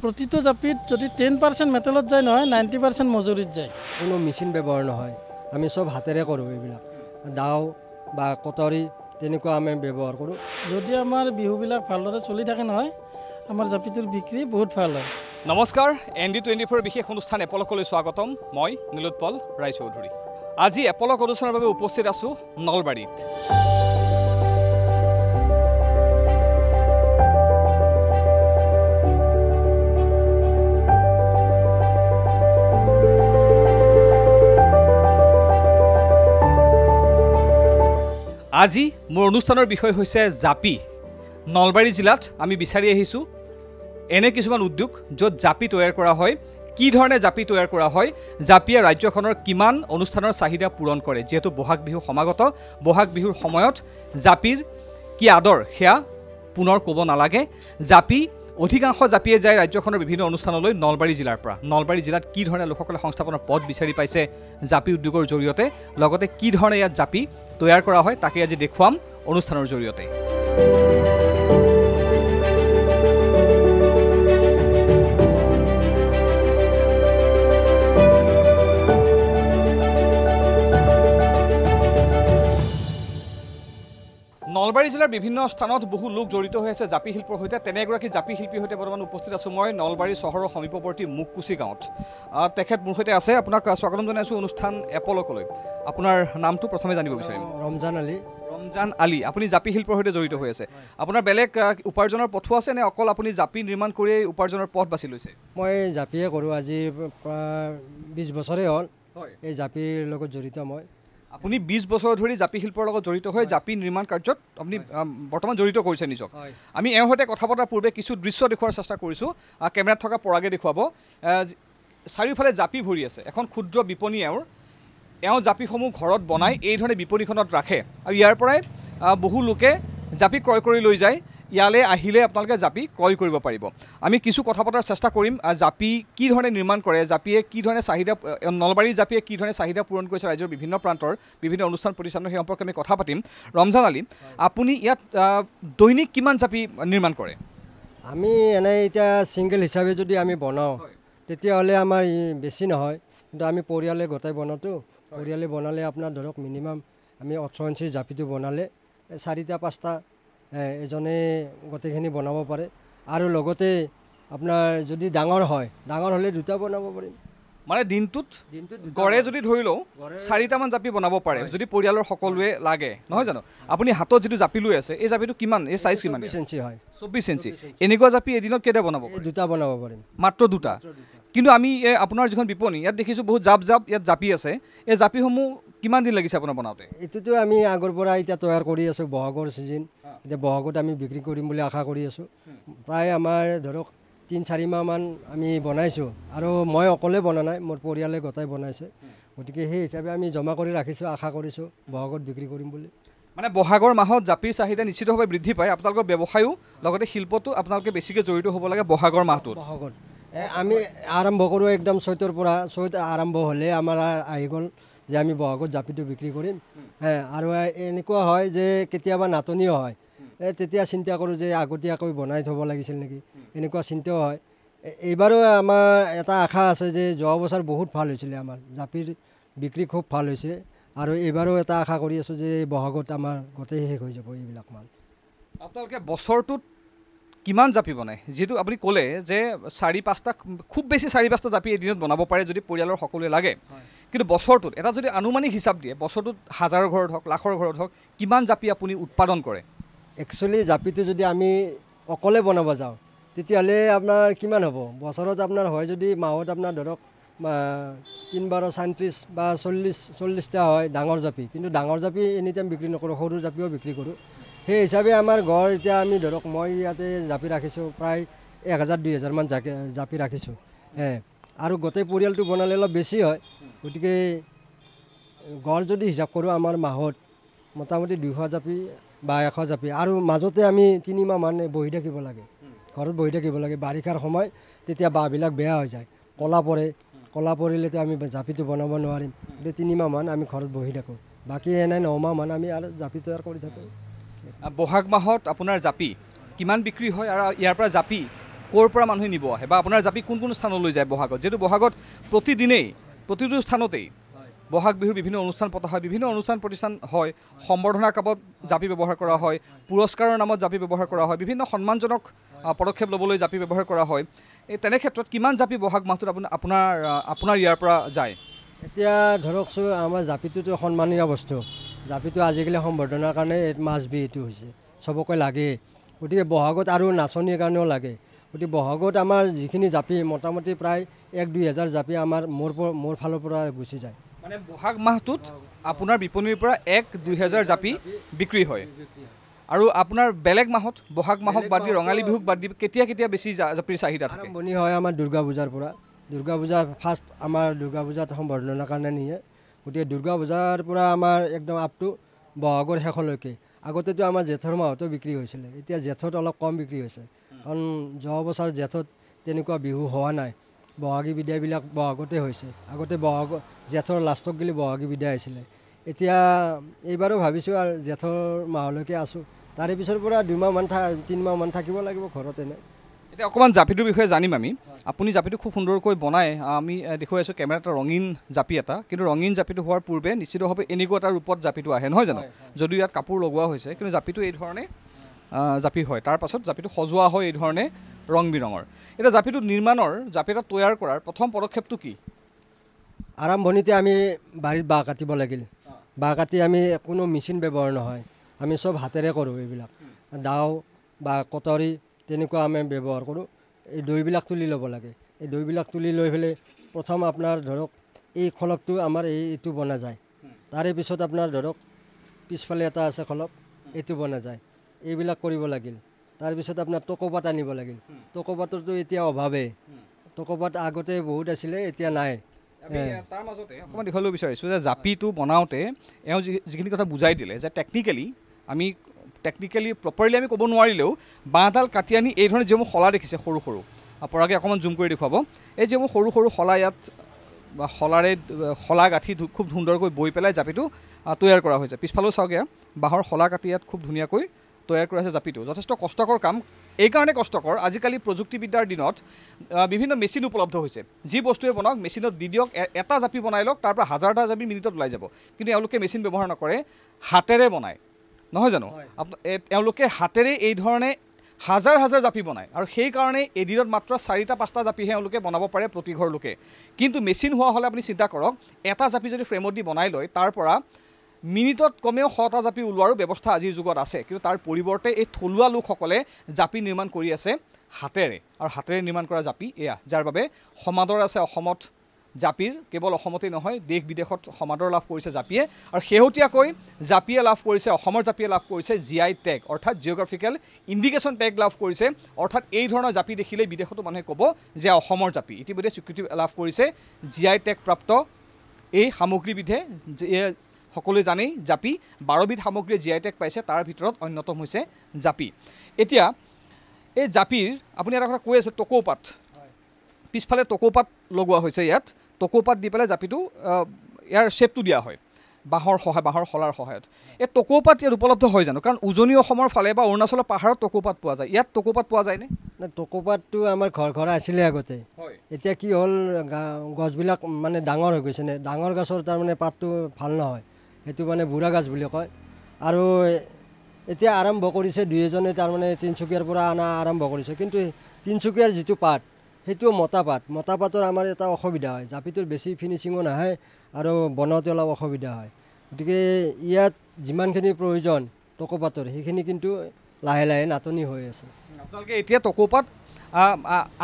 প্ৰতিটো জাপিত যদি 10% মেটেলত যায় নহয় 90% মজুৰিত যায়। কোনো মেচিন ব্যৱহাৰ নহয়, আমি চব হাতেৰে কৰোঁ। এইবিলাক দাও বা কটাৰী তেনেকুৱা আমি ব্যৱহাৰ কৰোঁ। যদি আমাৰ বিহুবিলাক ভালদৰে চলি থাকে নহয় আমাৰ জাপিটোৰ বিক্ৰী বহুত ভাল হয়। নমস্কাৰ, ND24 বিশেষ অনুষ্ঠান এপলকলৈ স্বাগতম। মই নীলোৎপল ৰায়চৌধুৰী। আজি এপলক অনুষ্ঠানৰ বাবে উপস্থিত আছোঁ নলবাৰীত। আজি মোৰ অনুষ্ঠানৰ বিষয় হৈছে জাপি। নলবাৰী জিলাত আমি বিচাৰি আহিছোঁ এনে কিছুমান উদ্যোগ য'ত জাপি তৈয়াৰ কৰা হয়, কি ধৰণে জাপি তৈয়াৰ কৰা হয়, জাপিয়ে ৰাজ্যখনৰ কিমান অনুষ্ঠানৰ চাহিদা পূৰণ কৰে। যিহেতু বহাগ বিহু সমাগত, বহাগ বিহুৰ সময়ত জাপিৰ কি আদৰ সেয়া পুনৰ ক'ব নালাগে। জাপি অধিকাংশ জাপিয়ে যায় ৰাজ্যখনৰ বিভিন্ন অনুষ্ঠানলৈ নলবাৰী জিলাৰ পৰা। নলবাৰী জিলাত কি ধৰণে লোকসকলে সংস্থাপনৰ পথ বিচাৰি পাইছে জাপি উদ্যোগৰ জৰিয়তে, লগতে কি ধৰণে ইয়াত জাপি তৈয়াৰ কৰা হয় তাকে আজি দেখুৱাম অনুষ্ঠানৰ জৰিয়তে। নলবাৰী জিলাৰ বিভিন্ন স্থানত বহু লোক জড়িত হৈ আছে জাপি শিল্পৰ সৈতে। তেনে এগৰাকী জাপি শিল্পীৰ সৈতে বৰ্তমান উপস্থিত আছোঁ মই নলবাৰী চহৰৰ সমীপৱৰ্তী মুকুচি গাঁৱত। তেখেত মোৰ সৈতে আছে। আপোনাক স্বাগতম জনাইছোঁ অনুষ্ঠান এপলকলৈ। আপোনাৰ নামটো প্ৰথমে জানিব বিচাৰিম। ৰমজান আলী। ৰমজান আলী, আপুনি জাপি শিল্পৰ সৈতে জড়িত হৈ আছে। আপোনাৰ বেলেগ উপাৰ্জনৰ পথো আছে নে অকল আপুনি জাপি নিৰ্মাণ কৰিয়েই উপাৰ্জনৰ পথ বাছি লৈছে? মই জাপিয়ে কৰোঁ, আজি প্ৰায় 20 বছৰেই হ'ল এই জাপিৰ লগত জড়িত মই। আপুনি 20 বছৰ ধৰি জাপি শিল্পৰ লগত জড়িত হৈ জাপি নিৰ্মাণ কাৰ্যত আপুনি বৰ্তমান জড়িত কৰিছে নিজক। আমি এওঁৰ সৈতে কথা পতাৰ পূৰ্বে কিছু দৃশ্য দেখুওৱাৰ চেষ্টা কৰিছোঁ। কেমেৰাত থকা পৰাগে দেখুৱাব। চাৰিওফালে জাপি ভৰি আছে, এখন ক্ষুদ্ৰ বিপণী এওঁ জাপিসমূহ ঘৰত বনাই এই ধৰণে বিপণীখনত ৰাখে আৰু ইয়াৰ পৰাই বহু লোকে জাপি ক্ৰয় কৰি লৈ যায়। ইয়ালৈ আহিলে আপোনালোকে জাপি ক্ৰয় কৰিব পাৰিব। আমি কিছু কথা পতাৰ চেষ্টা কৰিম। জাপি কি ধৰণে নিৰ্মাণ কৰে, জাপিয়ে কি ধৰণে চাহিদা, নলবাৰীৰ জাপিয়ে কি ধৰণে চাহিদা পূৰণ কৰিছে ৰাজ্যৰ বিভিন্ন প্ৰান্তৰ বিভিন্ন অনুষ্ঠান প্ৰতিষ্ঠানৰ, সেই সম্পৰ্কে আমি কথা পাতিম। ৰমজান আলী, আপুনি ইয়াত দৈনিক কিমান জাপি নিৰ্মাণ কৰে? আমি এনেই এতিয়া ছিংগল হিচাপে যদি আমি বনাওঁ তেতিয়াহ'লে আমাৰ বেছি নহয়, কিন্তু আমি পৰিয়ালে গোটাই বনাওঁতো। পৰিয়ালে বনালে আপোনাৰ ধৰক মিনিমাম আমি 18 ইঞ্চি জাপিটো বনালে 4-5টা এজনে গোটেইখিনি বনাব পাৰে। আৰু লগতে আপোনাৰ যদি ডাঙৰ হয়, ডাঙৰ হ'লে 2টা বনাব পাৰিম। মানে দিনটোত গড়ে যদি ধৰি লওঁ 4টামান জাপি বনাব পাৰে যদি পৰিয়ালৰ সকলোৱে লাগে, নহয় জানো? আপুনি হাতত যিটো জাপি লৈ আছে এই জাপিটো কিমান, এই চাইজ কিমান? 24 ইঞ্চি হয়। 24 ইঞ্চি। এনেকুৱা জাপি এদিনত কেইটা বনাব? 2টা বনাব পাৰিম। মাত্ৰ 2টা? কিন্তু আমি আপোনাৰ যিখন বিপণী ইয়াত দেখিছোঁ বহুত জাপ ইয়াত জাপি আছে। এই জাপিসমূহ কিমান দিন লাগিছে আপোনাৰ বনাওঁতে? এইটোতো আমি আগৰ পৰা এতিয়া তৈয়াৰ কৰি আছোঁ। বহাগৰ ছিজন, এতিয়া বহাগত আমি বিক্ৰী কৰিম বুলি আশা কৰি আছোঁ। প্ৰায় আমাৰ ধৰক 3-4 মাহমান আমি বনাইছোঁ, আৰু মই অকলে বনা নাই, মোৰ পৰিয়ালে গোটাই বনাইছে। গতিকে সেই হিচাপে আমি জমা কৰি ৰাখিছোঁ, আশা কৰিছোঁ বহাগত বিক্ৰী কৰিম বুলি। মানে বহাগৰ মাহত জাপিৰ চাহিদা নিশ্চিতভাৱে বৃদ্ধি পায়। আপোনালোকৰ ব্যৱসায়ো লগতে শিল্পতো আপোনালোকে বেছিকৈ জড়িত হ'ব লাগে বহাগৰ মাহটোত। বহাগত আমি আৰম্ভ কৰোঁ একদম চৈতৰ পৰা। চৈত আৰম্ভ হ'লে আমাৰ আহি গ'ল যে আমি বহাগত জাপিটো বিক্ৰী কৰিম। আৰু এনেকুৱা হয় যে কেতিয়াবা নাটনিও হয়, তেতিয়া চিন্তা কৰোঁ যে আগতীয়াকৈ বনাই থ'ব লাগিছিল নেকি, এনেকুৱা চিন্তাও হয়। এইবাৰো আমাৰ এটা আশা আছে যে যোৱা বছৰ বহুত ভাল হৈছিলে, আমাৰ জাপিৰ বিক্ৰী খুব ভাল হৈছে, আৰু এইবাৰো এটা আশা কৰি আছোঁ যে বহাগত আমাৰ গোটেই শেষ হৈ যাব এইবিলাক মাল। আপোনালোকে বছৰটোত কিমান জাপি বনায়? যিহেতু আপুনি ক'লে যে 4-5টা, খুব বেছি 4-5টা জাপি এদিনত বনাব পাৰে যদি পৰিয়ালৰ সকলোৱে লাগে। কিন্তু বছৰটোত এটা যদি আনুমানিক হিচাপ দিয়ে, বছৰটোত 1000 ঘৰত হওক, লাখৰ ঘৰত হওক, কিমান জাপি আপুনি উৎপাদন কৰে? একচুৱেলি জাপিটো যদি আমি অকলে বনাব যাওঁ তেতিয়াহ'লে আপোনাৰ কিমান হ'ব? বছৰত আপোনাৰ হয় যদি মাহত আপোনাৰ ধৰক 3-12 বা 40টা হয় ডাঙৰ জাপি। কিন্তু ডাঙৰ জাপি এনি টাইম বিক্ৰী নকৰোঁ, সৰু জাপিও বিক্ৰী কৰোঁ। সেই হিচাপে আমাৰ ঘৰ এতিয়া আমি ধৰক মই ইয়াতে জাপি ৰাখিছোঁ প্ৰায় 1000-2000 মান জাপি ৰাখিছোঁ। আৰু গোটেই পৰিয়ালটো বনালে অলপ বেছি হয়। গতিকে গড় যদি হিচাপ কৰোঁ আমাৰ মাহত মোটামুটি 200 জাপি বা 100 জাপি। আৰু মাজতে আমি 3 মাহমান বহি থাকিব লাগে, ঘৰত বহি থাকিব লাগে। বাৰিষাৰ সময়, তেতিয়া বাঁহবিলাক বেয়া হৈ যায়, ক'লা পৰে। ক'লা পৰিলেতো আমি জাপিটো বনাব নোৱাৰিম। গতিকে 3 মাহমান আমি ঘৰত বহি থাকোঁ, বাকী এনে 9 মাহমান আমি আৰু জাপি তৈয়াৰ কৰি থাকোঁ। বহাগ মাহত আপোনাৰ জাপি কিমান বিক্ৰী হয় আৰু ইয়াৰ পৰা জাপি ক'ৰ পৰা মানুহে নিব আহে বা আপোনাৰ জাপি কোন কোন স্থানলৈ যায় বহাগত যিহেতু বহাগত প্ৰতিদিনেই প্ৰতিটো স্থানতেই বহাগ বিহুৰ বিভিন্ন অনুষ্ঠান পতা হয় বিভিন্ন অনুষ্ঠান প্ৰতিষ্ঠান হয় সম্বৰ্ধনাৰ কামত জাপি ব্যৱহাৰ কৰা হয় পুৰস্কাৰৰ নামত জাপি ব্যৱহাৰ কৰা হয় বিভিন্ন সন্মানজনক পদক্ষেপ ল'বলৈ জাপি ব্যৱহাৰ কৰা হয় এই তেনে ক্ষেত্ৰত কিমান জাপি বহাগ মাহটোত আপোনাৰ ইয়াৰ পৰা যায় এতিয়া ধৰকচোন আমাৰ জাপিটোতো সন্মানীয় বস্তু জাপিটো আজিকালি সম্বৰ্ধনাৰ কাৰণে মাছ বিহুটো হৈছে চবকে লাগে গতিকে বহাগত আৰু নাচনীৰ কাৰণেও লাগে গতিকে বহাগত আমাৰ যিখিনি জাপি মোটামুটি প্ৰায় 1-2 হাজাৰ জাপি আমাৰ মোৰ ফালৰ পৰা গুচি যায় মানে বহাগ মাহটোত আপোনাৰ বিপণীৰ পৰা 1-2 হাজাৰ জাপি বিক্ৰী হয় আৰু আপোনাৰ বেলেগ মাহত বহাগ মাহক বাদ দি ৰঙালী বিহুক বাদ দি কেতিয়া বেছি জাপিৰ চাহিদা থাকে আৰম্ভণি হয় আমাৰ দুৰ্গা পূজাৰ পৰা দুৰ্গা পূজা ফাৰ্ষ্ট আমাৰ দুৰ্গা পূজাত সম্বৰ্ধনাৰ কাৰণে নিয়ে গতিকে দুৰ্গা পূজাৰ পৰা আমাৰ একদম আপ টু বহাগৰ শেষলৈকে আগতেতো আমাৰ জেঠৰ মাহতো বিক্ৰী হৈছিলে এতিয়া জেঠত অলপ কম বিক্ৰী হৈছে কাৰণ যোৱা বছৰ জেঠত তেনেকুৱা বিহু হোৱা নাই বহাগী বিদায়বিলাক বহাগতে হৈছে আগতে জেঠৰ লাষ্টত গ'লে বহাগী বিদায় আছিলে এতিয়া এইবাৰো ভাবিছোঁ আৰু জেঠৰ মাহলৈকে আছোঁ তাৰে পিছৰ পৰা 2 মাহমান 3 মাহমান থাকিব লাগিব ঘৰত এনে এতিয়া অকণমান জাপিটোৰ বিষয়ে জানিম আমি আপুনি জাপিটো খুব সুন্দৰকৈ বনায় আমি দেখুৱাই আছোঁ কেমেৰাত এটা ৰঙীন জাপি এটা কিন্তু ৰঙীন জাপিটো হোৱাৰ পূৰ্বে নিশ্চিতভাৱে এনেকুৱা এটা ৰূপত জাপিটো আহে নহয় জানো যদিও ইয়াত কাপোৰ লগোৱা হৈছে কিন্তু জাপিটো এই ধৰণে জাপি হয় তাৰ পাছত জাপিটো সজোৱা হয় এই ধৰণে ৰং বিৰঙৰ এটা জাপিটো নিৰ্মাণৰ জাপি এটা তৈয়াৰ কৰাৰ প্ৰথম পদক্ষেপটো কি আৰম্ভণিতে আমি বাৰীত বাঁহ কাটিব লাগিল বাঁহ কাটি আমি কোনো মেচিন ব্যৱহাৰ নহয় আমি চব হাতেৰে কৰোঁ এইবিলাক দাও বা কটাৰী তেনেকুৱা আমি ব্যৱহাৰ কৰোঁ এই দৈবিলাক তুলি ল'ব লাগে এই দৈবিলাক তুলি লৈ পেলাই প্ৰথম আপোনাৰ ধৰক এই খলপটো আমাৰ এইটো বনা যায় তাৰে পিছত আপোনাৰ ধৰক পিছফালে এটা আছে খলপ এইটো বনা যায় এইবিলাক কৰিব লাগিল তাৰপিছত আপোনাৰ টকোপাত আনিব লাগিল টকোপাতৰতো এতিয়া অভাৱেই টকোপাত আগতে বহুত আছিলে এতিয়া নাই তাৰ মাজতে অকণমান দেখাবলৈ বিচাৰিছোঁ যে জাপিটো বনাওঁতে এওঁ যিখিনি কথা বুজাই দিলে যে টেকনিকেলি প্ৰপাৰলি আমি ক'ব নোৱাৰিলেও বাঁহডাল কাটি আনি এই ধৰণে যিসমূহ শলা দেখিছে সৰু সৰু পৰাকে অকণমান জুম কৰি দেখুৱাব এই যিসমূহ সৰু সৰু শলা ইয়াত বা শলা গাঁঠি খুব সুন্দৰকৈ বৈ পেলাই জাপিটো তৈয়াৰ কৰা হৈছে পিছফালেও চাওক এয়া বাঁহৰ শলা কাটি ইয়াত খুব ধুনীয়াকৈ তৈয়াৰ কৰা হৈছে জাপিটো যথেষ্ট কষ্টকৰ কাম এইকাৰণে কষ্টকৰ আজিকালি প্ৰযুক্তিবিদ্যাৰ দিনত বিভিন্ন মেচিন উপলব্ধ হৈছে যি বস্তুৱে বনাওক মেচিনত দি দিয়ক এটা জাপি বনাই লওক তাৰ পৰা হাজাৰটা জাপি মিনিটত ওলাই যাব কিন্তু এওঁলোকে মেচিন ব্যৱহাৰ নকৰে হাতেৰে বনায় নহয় জানো এওঁলোকে হাতেৰে এই ধৰণে হাজাৰ হাজাৰ জাপি বনায় আৰু সেইকাৰণে এদিনত মাত্ৰ 4-5টা জাপিহে এওঁলোকে বনাব পাৰে প্ৰতি ঘৰ লোকে কিন্তু মেচিন হোৱা হ'লে আপুনি চিন্তা কৰক এটা জাপি যদি ফ্ৰেমত দি বনাই লয় তাৰ পৰা মিনিটত কমেও 100টা জাপি ওলোৱাৰো ব্যৱস্থা আজিৰ যুগত আছে কিন্তু তাৰ পৰিৱৰ্তে এই থলুৱা লোকসকলে জাপি নিৰ্মাণ কৰি আছে হাতেৰে আৰু হাতেৰে নিৰ্মাণ কৰা জাপি এয়া যাৰ বাবে সমাদৰ আছে অসমত জাপিৰ কেৱল অসমতেই নহয় দেশ বিদেশত সমাদৰ লাভ কৰিছে জাপিয়ে আৰু শেহতীয়াকৈ জাপিয়ে লাভ কৰিছে অসমৰ জাপিয়ে লাভ কৰিছে GI টেগ অৰ্থাৎ জিঅ'গ্ৰাফিকেল ইণ্ডিকেশ্যন টেগ লাভ কৰিছে অৰ্থাৎ এই ধৰণৰ জাপি দেখিলেই বিদেশতো মানুহে ক'ব যে অসমৰ জাপি ইতিমধ্যে স্বীকৃতি লাভ কৰিছে GI টেগ প্ৰাপ্ত এই সামগ্ৰীবিধে সকলোৱে জানেই জাপি 12বিধ সামগ্ৰীয়ে GI টেগ পাইছে তাৰ ভিতৰত অন্যতম হৈছে জাপি এতিয়া এই জাপিৰ আপুনি এটা কথা কৈ আছে টকৌপাত পিছফালে টকৌপাত লগোৱা হৈছে ইয়াত টকৌপাত দি পেলাই জাপিটো ইয়াৰ শ্বেপটো দিয়া হয় বাঁহৰ শলাৰ সহায়ত এই টকৌপাত ইয়াত উপলব্ধ হয় জানো কাৰণ উজনি অসমৰ ফালে বা অৰুণাচলৰ পাহাৰত টকৌপাত পোৱা যায় ইয়াত টকৌপাত পোৱা যায়নে টকৌপাতটো আমাৰ ঘৰ আছিলে আগতে এতিয়া কি হ'ল গছবিলাক মানে ডাঙৰ হৈ গৈছে ডাঙৰ গছৰ তাৰমানে পাতটো ভাল নহয় সেইটো মানে বুঢ়া গাছ বুলি কয় আৰু এতিয়া আৰম্ভ কৰিছে 2-এজনে তাৰমানে তিনিচুকীয়াৰ পৰা অনা আৰম্ভ কৰিছে কিন্তু তিনিচুকীয়াৰ যিটো পাত সেইটো মতা পাতৰ আমাৰ এটা অসুবিধা হয় জাপিটোৰ বেছি ফিনিচিঙো নাহে আৰু বনাওঁতে অলপ অসুবিধা হয় গতিকে ইয়াত যিমানখিনি প্ৰয়োজন টকৌপাতৰ সেইখিনি কিন্তু লাহে লাহে নাটনি হৈ আছে আপোনালোকে এতিয়া টকৌপাত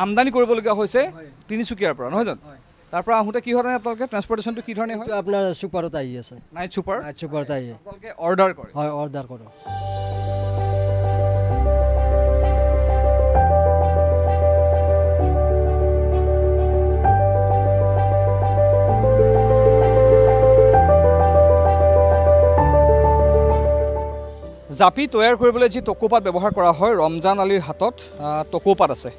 আমদানি কৰিবলগীয়া হৈছে তিনিচুকীয়াৰ পৰা নহয় জানো তাৰ পৰা আহোঁতে কি ধৰণে আপোনালোকে ট্ৰান্সপৰ্টেশ্যনটো কি ধৰণে হয় আপোনাৰ ছুপাৰত আহি আছে নাইট ছুপাৰত আহি আপোনালোকে অৰ্ডাৰ কৰে হয় অৰ্ডাৰ কৰোঁ জাপি তৈয়াৰ কৰিবলৈ যি টকৌপাত ব্যৱহাৰ কৰা হয় ৰমজান আলীৰ হাতত টকৌপাত আছে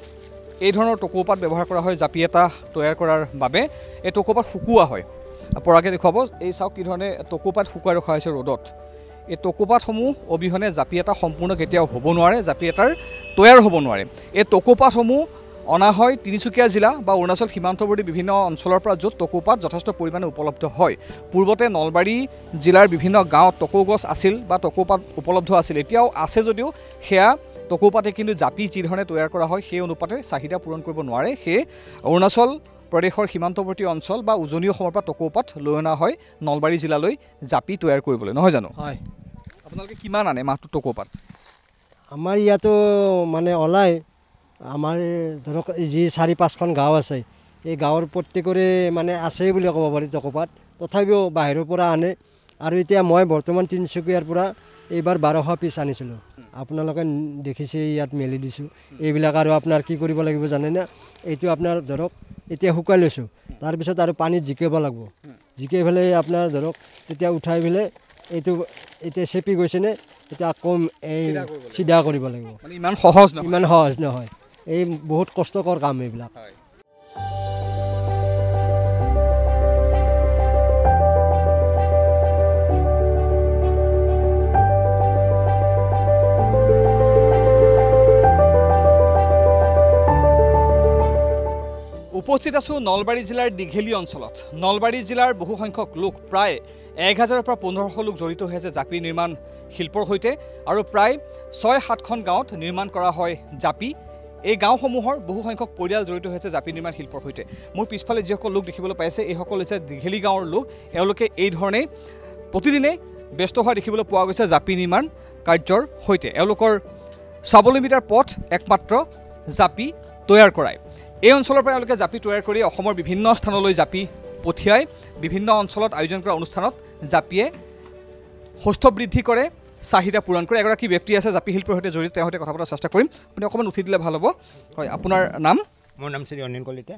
এই ধৰণৰ টকৌপাত ব্যৱহাৰ কৰা হয় জাপি এটা তৈয়াৰ কৰাৰ বাবে এই টকৌপাত শুকুওৱা হয় পৰাকে দেখুৱাব এই চাওক কি ধৰণে টকৌপাত শুকুৱাই ৰখা হৈছে ৰ'দত এই টকৌপাতসমূহ অবিহনে জাপি এটা সম্পূৰ্ণ কেতিয়াও হ'ব নোৱাৰে জাপি এটাৰ তৈয়াৰ হ'ব নোৱাৰে এই টকৌপাতসমূহ অনা হয় তিনিচুকীয়া জিলা বা অৰুণাচল সীমান্তৱৰ্তী বিভিন্ন অঞ্চলৰ পৰা য'ত টকৌপাত যথেষ্ট পৰিমাণে উপলব্ধ হয়। পূৰ্বতে নলবাৰী জিলাৰ বিভিন্ন গাঁৱত টকৌ গছ আছিল বা টকৌপাত উপলব্ধ আছিল, এতিয়াও আছে যদিও সেয়া টকৌপাতে কিন্তু জাপি যি ধৰণে তৈয়াৰ কৰা হয় সেই অনুপাতে চাহিদা পূৰণ কৰিব নোৱাৰে। সেয়ে অৰুণাচল প্ৰদেশৰ সীমান্তৱৰ্তী অঞ্চল বা উজনি অসমৰ পৰা টকৌপাত লৈ অনা হয় নলবাৰী জিলালৈ জাপি তৈয়াৰ কৰিবলৈ, নহয় জানো? হয়। আপোনালোকে কিমান আনে মাহটো টকৌপাত? আমাৰ ইয়াতো মানে ওলাই আমাৰ ধৰক যি 4-5খন গাঁও আছে, এই গাঁৱৰ প্ৰত্যেকৰে মানে আছে বুলি ক'ব পাৰি টকৌপাত। তথাপিও বাহিৰৰ পৰা আনে। আৰু এতিয়া মই বৰ্তমান তিনিচুকীয়াৰ পৰা এইবাৰ 1200 পিচ আনিছিলোঁ। আপোনালোকে দেখিছে ইয়াত মেলি দিছোঁ। এইবিলাক আৰু আপোনাৰ কি কৰিব লাগিব জানেনে? এইটো আপোনাৰ ধৰক এতিয়া শুকাই লৈছোঁ, তাৰপিছত আৰু পানীত জিকাব লাগিব। জিকাই পেলাই আপোনাৰ ধৰক তেতিয়া উঠাই পেলাই এইটো এতিয়া চেপি গৈছেনে, এতিয়া আকৌ এই চিধা কৰিব লাগিব। মানে ইমান সহজ নহয়? ইমান সহজ নহয়, এই বহুত কষ্টকৰ কাম এইবিলাক। উপস্থিত আছোঁ নলবাৰী জিলাৰ দীঘেলী অঞ্চলত। নলবাৰী জিলাৰ বহু সংখ্যক লোক প্ৰায় 1000-ৰ পৰা 1500 লোক জড়িত হৈ আছে জাপি নিৰ্মাণ শিল্পৰ সৈতে আৰু প্ৰায় 6-7খন গাঁৱত নিৰ্মাণ কৰা হয় জাপি। এই গাঁওসমূহৰ বহু সংখ্যক পৰিয়াল জড়িত হৈ আছে জাপি নিৰ্মাণ শিল্পৰ সৈতে। মোৰ পিছফালে যিসকল লোক দেখিবলৈ পাইছে এইসকল হৈছে দীঘেলী গাঁৱৰ লোক। এওঁলোকে এই ধৰণে প্ৰতিদিনে ব্যস্ত হোৱা দেখিবলৈ পোৱা গৈছে জাপি নিৰ্মাণ কাৰ্যৰ সৈতে। এওঁলোকৰ স্বাৱলম্বিতাৰ পথ একমাত্ৰ জাপি তৈয়াৰ কৰাই। এই অঞ্চলৰ পৰা এওঁলোকে জাপি তৈয়াৰ কৰি অসমৰ বিভিন্ন স্থানলৈ জাপি পঠিয়াই বিভিন্ন অঞ্চলত আয়োজন কৰা অনুষ্ঠানত জাপিয়ে সুস্থ বৃদ্ধি কৰে, চাহিদা পূৰণ কৰে। এগৰাকী ব্যক্তি আছে জাপি শিল্পৰ সৈতে জড়িত, তেওঁৰ সৈতে কথা পতাৰ চেষ্টা কৰিম। আপুনি অকণমান উঠি দিলে ভাল হ'ব। হয়, আপোনাৰ নাম? মোৰ নাম শ্ৰী অনিল কলিতা।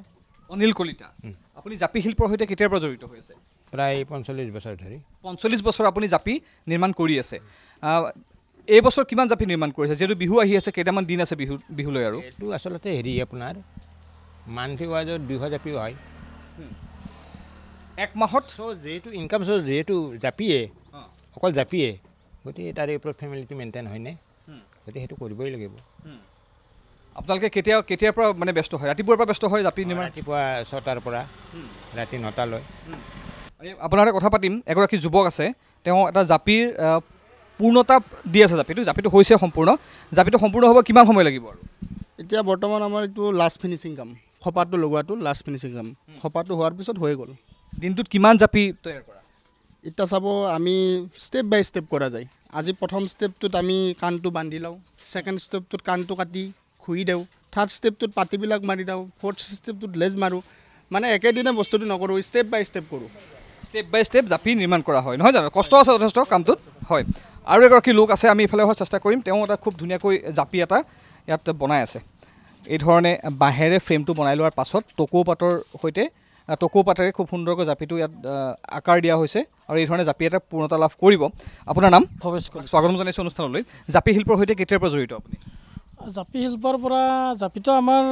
অনিল কলিতা, আপুনি জাপি শিল্পৰ সৈতে কেতিয়াৰ পৰা জড়িত হৈ আছে? প্ৰায় 45 বছৰ ধৰি। 45 বছৰ আপুনি জাপি নিৰ্মাণ কৰি আছে। এই বছৰ কিমান জাপি নিৰ্মাণ কৰিছে? যিহেতু বিহু আহি আছে, কেইটামান দিন আছে বিহুলৈ আৰু। এইটো আচলতে হেৰি আপোনাৰ মান্থলি ৱাইজত 200 জাপি হয় এক মাহত। যিহেতু ইনকাম চ'ৰ্চ যিহেতু জাপিয়ে, অকল জাপিয়ে, গতিকে তাৰে ওপৰত ফেমিলিটো মেইনটেইন হয়নে, গতিকে সেইটো কৰিবই লাগিব। আপোনালোকে কেতিয়াৰ পৰা মানে ব্যস্ত হয়? ৰাতিপুৱাৰ পৰা ব্যস্ত হয় জাপি নিৰ্মাণ? ৰাতিপুৱা 6টাৰ পৰা ৰাতি 9টালৈ। আপোনাৰ সৈতে কথা পাতিম। এগৰাকী যুৱক আছে, তেওঁ এটা জাপিৰ পূৰ্ণতা দি আছে। জাপিটো হৈছে সম্পূৰ্ণ। জাপিটো সম্পূৰ্ণ হ'ব কিমান সময় লাগিব আৰু? এতিয়া বৰ্তমান আমাৰ এইটো লাষ্ট ফিনিচিং কাম, খপাটো লগোৱাটো লাষ্ট ফিনিচিং কাম। খপাটো হোৱাৰ পিছত হৈ গ'ল। দিনটোত কিমান জাপি তৈয়াৰ কৰা? এতিয়া চাব, আমি ষ্টেপ বাই ষ্টেপ কৰা যায়। আজি প্ৰথম ষ্টেপটোত আমি কাণটো বান্ধি লওঁ, ছেকেণ্ড ষ্টেপটোত কাণটো কাটি খুহি দিওঁ, থাৰ্ড ষ্টেপটোত পাতিবিলাক মাৰি দিওঁ, ফ'ৰ্থ ষ্টেপটোত লেজ মাৰোঁ। মানে একেদিনে বস্তুটো নকৰোঁ, ষ্টেপ বাই ষ্টেপ কৰোঁ। ষ্টেপ বাই ষ্টেপ জাপি নিৰ্মাণ কৰা হয়, নহয় জানো? কষ্ট আছে যথেষ্ট কামটোত। হয়, আৰু এগৰাকী লোক আছে, আমি ইফালে হোৱাৰ চেষ্টা কৰিম। তেওঁ এটা খুব ধুনীয়াকৈ জাপি এটা ইয়াত বনাই আছে। এই ধৰণে বাঁহেৰে ফ্ৰেমটো বনাই লোৱাৰ পাছত টকৌপাতৰ সৈতে টকৌপাতেৰে খুব সুন্দৰকৈ জাপিটো ইয়াত আকাৰ দিয়া হৈছে আৰু এই ধৰণে জাপি এটা পূৰ্ণতা লাভ কৰিব। আপোনাৰ নাম? ভৱেশ কলিতা। স্বাগতম জনাইছোঁ অনুষ্ঠানলৈ। জাপি শিল্পৰ সৈতে কেতিয়াৰ পৰা জড়িত আপুনি? জাপি শিল্পৰ পৰা জাপিটো আমাৰ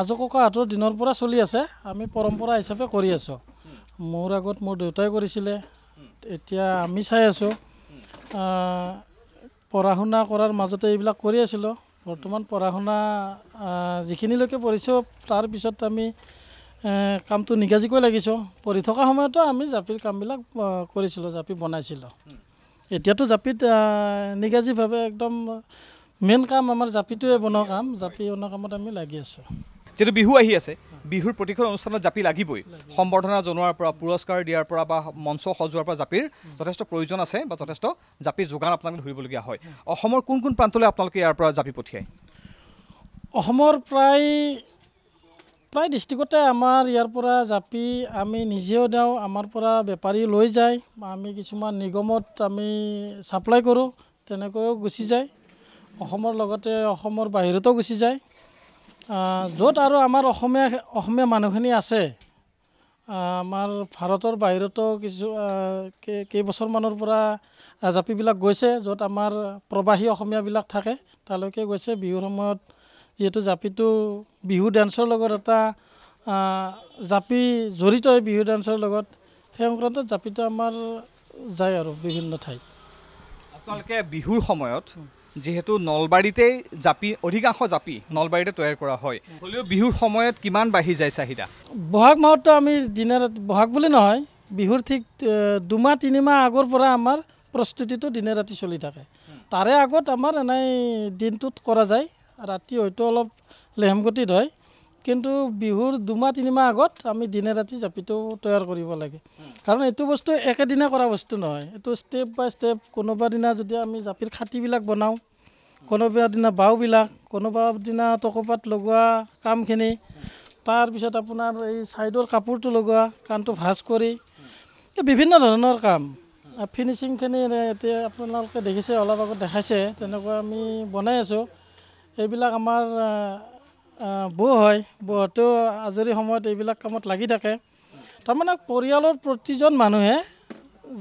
আজো ককাহঁতৰ দিনৰ পৰা চলি আছে। আমি পৰম্পৰা হিচাপে কৰি আছোঁ। মোৰ আগত মোৰ দেউতাই কৰিছিলে, এতিয়া আমি চাই আছোঁ। পঢ়া শুনা কৰাৰ মাজতে এইবিলাক কৰি আছিলোঁ। বৰ্তমান পঢ়া শুনা যিখিনিলৈকে পঢ়িছোঁ, তাৰপিছত আমি কামটো নিগাজিকৈ লাগিছোঁ। পঢ়ি থকা সময়তো আমি জাপিৰ কামবিলাক কৰিছিলোঁ, জাপি বনাইছিলোঁ। এতিয়াতো জাপিত নিগাজিভাৱে একদম মেইন কাম আমাৰ জাপিটোৱে বনোৱা কাম। জাপি বনোৱা কামত আমি লাগি আছোঁ। যিহেতু বিহু আহি আছে, বিহুৰ প্ৰতিখন অনুষ্ঠানত জাপি লাগিবই। সম্বৰ্ধনা জনোৱাৰ পৰা, পুৰস্কাৰ দিয়াৰ পৰা বা মঞ্চ সজোৱাৰ পৰা জাপিৰ যথেষ্ট প্ৰয়োজন আছে বা যথেষ্ট জাপিৰ যোগান আপোনালোকে ধৰিবলগীয়া হয়। অসমৰ কোন কোন প্ৰান্তলৈ আপোনালোকে ইয়াৰ পৰা জাপি পঠিয়ায়? অসমৰ প্ৰায় ডিষ্ট্ৰিক্টতে আমাৰ ইয়াৰ পৰা জাপি আমি নিজেও দিওঁ, আমাৰ পৰা বেপাৰী লৈ যায়, আমি কিছুমান নিগমত আমি ছাপ্লাই কৰোঁ, তেনেকৈও গুচি যায়। অসমৰ লগতে অসমৰ বাহিৰতো গুচি যায়। য'ত আৰু আমাৰ অসমীয়া মানুহখিনি আছে, আমাৰ ভাৰতৰ বাহিৰতো কেইবছৰমানৰ পৰা জাপিবিলাক গৈছে, য'ত আমাৰ প্ৰবাসী অসমীয়াবিলাক থাকে তালৈকে গৈছে। বিহুৰ সময়ত যিহেতু জাপিটো বিহু ডেন্সৰ লগত এটা জাপি জড়িত হয়, বিহু ডেন্সৰ লগত, সেই সংক্ৰান্তত জাপিটো আমাৰ যায় আৰু বিভিন্ন ঠাইত। আপোনালোকে বিহুৰ সময়ত যিহেতু নলবাৰীতেই জাপি অধিকাংশ জাপি নলবাৰীতে তৈয়াৰ কৰা হয় হ'লেও বিহুৰ সময়ত কিমান বাঢ়ি যায় চাহিদা বহাগ মাহতো আমি দিনে ৰাতি বহাগ বুলি নহয় বিহুৰ ঠিক 2 মাহ 3 মাহ আগৰ পৰা আমাৰ প্ৰস্তুতিটো দিনে ৰাতি চলি থাকে তাৰে আগত আমাৰ এনেই দিনটোত কৰা যায় ৰাতি হয়তো অলপ লেহেমগতিত হয় কিন্তু বিহুৰ 2 মাহ 3 মাহ আগত আমি দিনে ৰাতি জাপিটো তৈয়াৰ কৰিব লাগে কাৰণ এইটো বস্তু একেদিনে কৰা বস্তু নহয় এইটো ষ্টেপ বাই ষ্টেপ কোনোবা দিনা যদি আমি জাপিৰ খাটিবিলাক বনাওঁ কোনোবা দিনা বাওবিলাক কোনোবা দিনা টকোপাত লগোৱা কামখিনি তাৰপিছত আপোনাৰ এই ছাইডৰ কাপোৰটো লগোৱা কাণটো ভাঁজ কৰি বিভিন্ন ধৰণৰ কাম ফিনিচিংখিনি এতিয়া আপোনালোকে দেখিছে অলপ আগত দেখাইছে তেনেকুৱা আমি বনাই আছোঁ এইবিলাক আমাৰ বৌ হয় বৌহঁতেও আজৰি সময়ত এইবিলাক কামত লাগি থাকে তাৰমানে পৰিয়ালৰ প্ৰতিজন মানুহে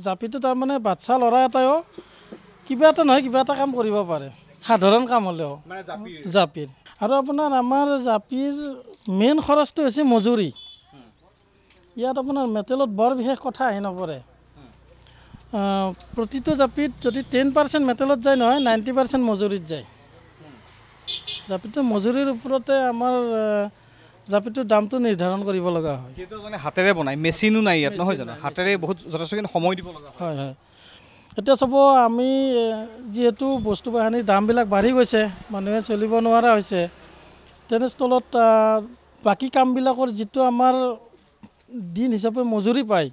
জাপিটো তাৰমানে বাচ্চা ল'ৰা এটাইও কিবা এটা নহয় কিবা এটা কাম কৰিব পাৰে সাধাৰণ কাম হ'লেও জাপিৰ আৰু আপোনাৰ আমাৰ জাপিৰ মেইন খৰচটো হৈছে মজুৰি ইয়াত আপোনাৰ মেটেলত বৰ বিশেষ কথা আহি নপৰে প্ৰতিটো জাপিত যদি 10% মেটেলত যায় নহয় 90% মজুৰিত যায় জাপিটো মজুৰিৰ ওপৰতে আমাৰ জাপিটোৰ দামটো নিৰ্ধাৰণ কৰিব লগা হয় যেহেতু মানে হাতেৰে বনায় মেচিনো নাই ইয়াত নহয় জানো হাতেৰে বহুত যথেষ্টখিনি সময় দিব লগা হয় হয় এতিয়া চাব আমি যিহেতু বস্তু বাহানিৰ দামবিলাক বাঢ়ি গৈছে মানুহে চলিব নোৱাৰা হৈছে তেনেস্থলত বাকী কামবিলাকৰ যিটো আমাৰ দিন হিচাপে মজুৰি পায়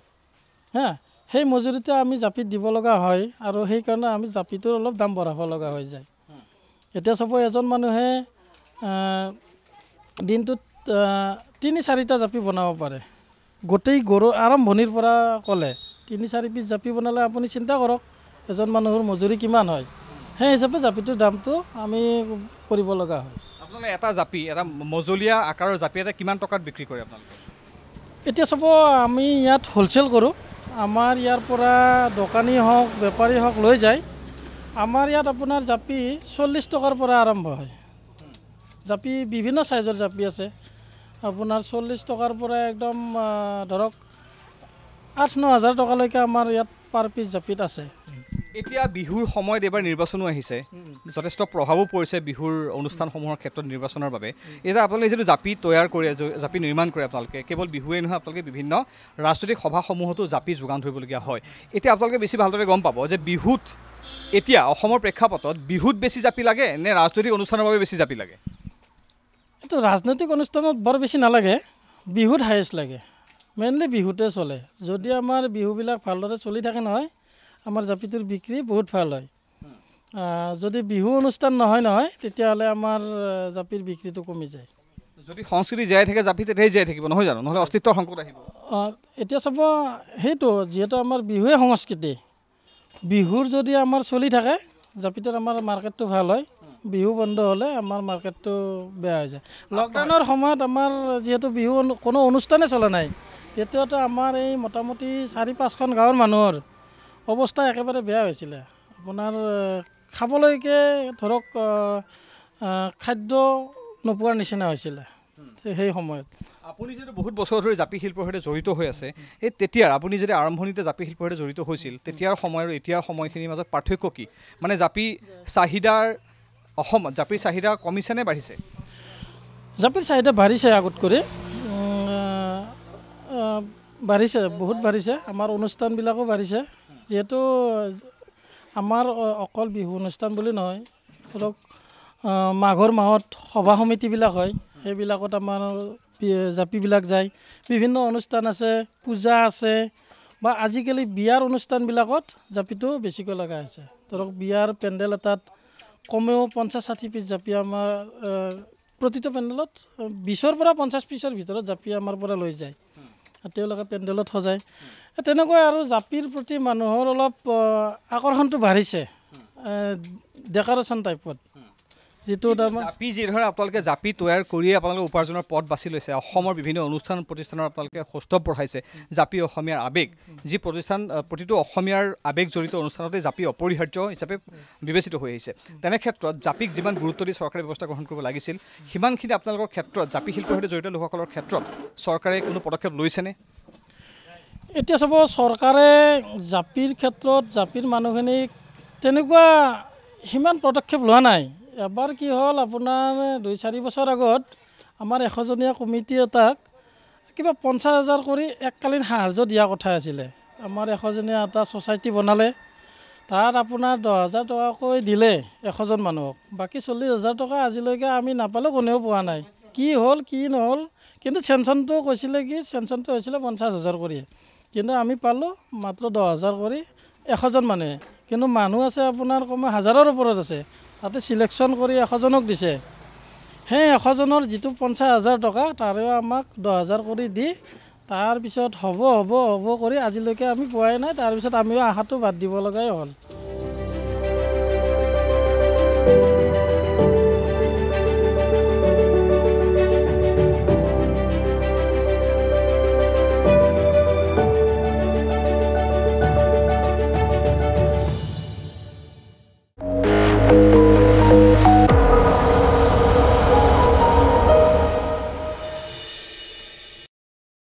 হা সেই মজুৰিতে আমি জাপিত দিব লগা হয় আৰু সেইকাৰণে আমি জাপিটোৰ অলপ দাম বঢ়াব লগা হৈ যায় এতিয়া চাব এজন মানুহে দিনটোত 3-4টা জাপি বনাব পাৰে গোটেই গৰু আৰম্ভণিৰ পৰা ক'লে 3-4 পিচ জাপি বনালে আপুনি চিন্তা কৰক এজন মানুহৰ মজুৰি কিমান হয় সেই হিচাপে জাপিটোৰ দামটো আমি কৰিব লগা হয় আপোনালোকে এটা জাপি এটা মজলীয়া আকাৰৰ জাপি এটা কিমান টকাত বিক্ৰী কৰে আপোনালোকে এতিয়া চাব আমি ইয়াত হোলচেল কৰোঁ আমাৰ ইয়াৰ পৰা দোকানী হওক বেপাৰী হওক লৈ যায় আমাৰ ইয়াত আপোনাৰ জাপি 40 টকাৰ পৰা আৰম্ভ হয় জাপি বিভিন্ন সাইজৰ জাপি আছে আপোনাৰ 40 টকাৰ পৰা একদম ধৰক 8-9 হাজাৰ টকালৈকে আমাৰ ইয়াত পাৰ পিচ জাপিত আছে এতিয়া বিহুৰ সময়ত এবাৰ নিৰ্বাচনো আহিছে যথেষ্ট প্ৰভাৱো পৰিছে বিহুৰ অনুষ্ঠানসমূহৰ ক্ষেত্ৰত নিৰ্বাচনৰ বাবে এতিয়া আপোনালোকে যিটো জাপি তৈয়াৰ কৰে জাপি নিৰ্মাণ কৰে আপোনালোকে কেৱল বিহুৱেই নহয় আপোনালোকে বিভিন্ন ৰাজনৈতিক সভাসমূহতো জাপি যোগান ধৰিবলগীয়া হয় এতিয়া আপোনালোকে বেছি ভালদৰে গম পাব যে বিহুত এতিয়া অসমৰ প্ৰেক্ষাপটত বিহুত বেছি জাপি লাগে নে ৰাজনৈতিক অনুষ্ঠানৰ বাবে বেছি জাপি লাগে এইটো ৰাজনৈতিক অনুষ্ঠানত বৰ বেছি নালাগে বিহুত হায়েষ্ট লাগে মেইনলি বিহুতে চলে যদি আমাৰ বিহুবিলাক ভালদৰে চলি থাকে নহয় আমাৰ জাপিটোৰ বিক্ৰী বহুত ভাল হয় যদি বিহু অনুষ্ঠান নহয় তেতিয়াহ'লে আমাৰ জাপিৰ বিক্ৰীটো কমি যায় যদি সংস্কৃতি জীয়াই থাকে জাপি তেতিয়াই জীয়াই থাকিব নহয় জানো নহ'লে অস্তিত্বৰ সংকট আহিব এতিয়া চাব সেইটো যিহেতু আমাৰ বিহুৱে সংস্কৃতি বিহুৰ যদি আমাৰ চলি থাকে জাপিটোৰ আমাৰ মাৰ্কেটটো ভাল হয় বিহু বন্ধ হ'লে আমাৰ মাৰ্কেটটো বেয়া হৈ যায় লকডাউনৰ সময়ত আমাৰ যিহেতু বিহু কোনো অনুষ্ঠানে চলা নাই তেতিয়াতো আমাৰ এই মোটামুটি 4-5খন গাঁৱৰ মানুহৰ অৱস্থা একেবাৰে বেয়া হৈছিলে আপোনাৰ খাবলৈকে ধৰক খাদ্য নোপোৱাৰ নিচিনা হৈছিলে সেই সময়ত আপুনি যিহেতু বহুত বছৰ ধৰি জাপি শিল্পৰ সৈতে জড়িত হৈ আছে এই তেতিয়াৰ আপুনি যেতিয়া আৰম্ভণিতে জাপি শিল্পৰ সৈতে জড়িত হৈছিল তেতিয়াৰ সময় আৰু এতিয়াৰ সময়খিনিৰ মাজত পাৰ্থক্য কি মানে জাপি চাহিদাৰ অসমত জাপিৰ চাহিদা কমিছে নে বাঢ়িছে জাপিৰ চাহিদা বাঢ়িছে আগত কৰি বাঢ়িছে বহুত বাঢ়িছে আমাৰ অনুষ্ঠানবিলাকো বাঢ়িছে যিহেতু আমাৰ অকল বিহু অনুষ্ঠান বুলি নহয় ধৰক মাঘৰ মাহত সভা সমিতিবিলাক হয় সেইবিলাকত আমাৰ জাপিবিলাক যায় বিভিন্ন অনুষ্ঠান আছে পূজা আছে বা আজিকালি বিয়াৰ অনুষ্ঠানবিলাকত জাপিটো বেছিকৈ লগা হৈছে ধৰক বিয়াৰ পেণ্ডেল এটাত কমেও 50-60 পিচ জাপি আমাৰ প্ৰতিটো পেণ্ডেলত 20ৰ পৰা 50 পিচৰ ভিতৰত জাপি আমাৰ পৰা লৈ যায় তেওঁলোকে পেণ্ডেলত সজায় তেনেকৈ আৰু জাপিৰ প্ৰতি মানুহৰ অলপ আকৰ্ষণটো বাঢ়িছে ডেকৰেশ্যন টাইপত যিটো জাপি যিধৰণে আপোনালোকে জাপি তৈয়াৰ কৰিয়ে আপোনালোকে উপাৰ্জনৰ পথ বাছি লৈছে অসমৰ বিভিন্ন অনুষ্ঠান প্ৰতিষ্ঠানৰ আপোনালোকে সৌষ্ঠৱ বঢ়াইছে জাপি অসমীয়াৰ আৱেগ যি প্ৰতিষ্ঠান প্ৰতিটো অসমীয়াৰ আৱেগ জড়িত অনুষ্ঠানতে জাপি অপৰিহাৰ্য হিচাপে বিবেচিত হৈ আহিছে তেনে ক্ষেত্ৰত জাপিক যিমান গুৰুত্ব দি চৰকাৰে ব্যৱস্থা গ্ৰহণ কৰিব লাগিছিল সিমানখিনি আপোনালোকৰ ক্ষেত্ৰত জাপি শিল্পৰ সৈতে জড়িত লোকসকলৰ ক্ষেত্ৰত চৰকাৰে কোনো পদক্ষেপ লৈছেনে এতিয়া চাব চৰকাৰে জাপিৰ ক্ষেত্ৰত জাপিৰ মানুহখিনিক তেনেকুৱা সিমান পদক্ষেপ লোৱা নাই। এবাৰ কি হ'ল আপোনাৰ 2-4 বছৰ আগত আমাৰ 100জনীয়া কমিটি এটাক কিবা 50,000 কৰি এককালীন সাহাৰ্য দিয়া কথা আছিলে। আমাৰ 100জনীয়া এটা ছ'চাইটি বনালে, তাত আপোনাৰ 10,000 টকাকৈ দিলে 100জন মানুহক, বাকী 40,000 টকা আজিলৈকে আমি নাপালোঁ, কোনেও পোৱা নাই। কি হ'ল কি নহ'ল, কিন্তু চেংচনটো কৈছিলে কি চেংচনটো হৈছিলে 50,000 কৰি, কিন্তু আমি পালোঁ মাত্ৰ 10,000 কৰি 100জন মানুহে। কিন্তু মানুহ আছে আপোনাৰ কমে 1000ৰ ওপৰত আছে, তাতে চিলেকশ্যন কৰি 100জনক দিছে। সেই 100জনৰ যিটো 50,000 টকা তাৰেও আমাক 10,000 কৰি দি তাৰপিছত হ'ব কৰি আজিলৈকে আমি পোৱাই নাই। তাৰপিছত আমিও আশাটো বাদ দিব লগাই হ'ল।